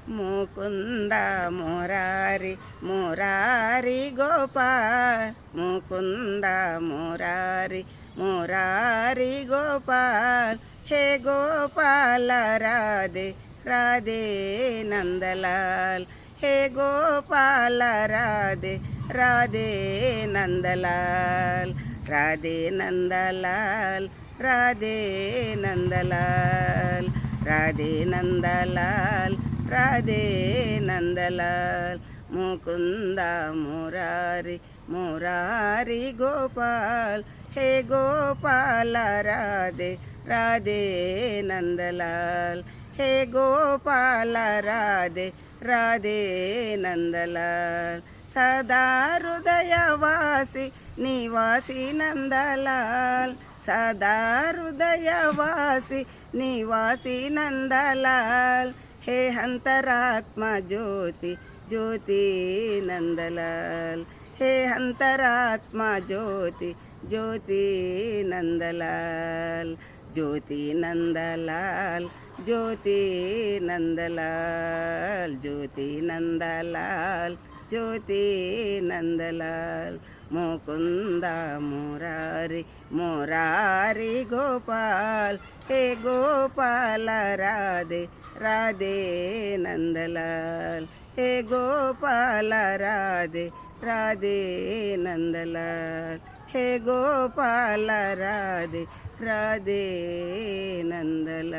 ముకుంద మురారి మురారి గోపాల్ ముకుంద మురారి మురారి గోపాల్ హే గోపాల రాధే రాధే నందలాల్ హే గోపాల రాధే రాధే నందలాల్ రాధే నందలాల్ రాధే నందలాల్ రాధే నందలాల్ రాధే నందలాల్ ముకుంద మురారి మురారి గోపాల్ హే గోపాల రాధే రాధే నందలాల్ హే గోపాల రాధే రాధే నందలాల్ సదా హృదయవాసి నివాసి నందలాల్ సదా హృదయవాసి నివాసి నందలాల్ హే అంతరాత్మ జ్యోతి జ్యోతి నందలాల్ హే అంతరాత్మ జ్యోతి జ్యోతి నందలాల్ జ్యోతి నందలాల్ జ్యోతి నందలాల్ జ్యోతి నందలాల్ జ్యోతి నందలాల్ ముకుంద మురారి మురారి గోపాల్ హే గోపాల రాధే రాధే నందలాల్ హే గోపాల రాధే రాధే నందలాల్ హే గోపాల రాధే రాధే నందలాల్.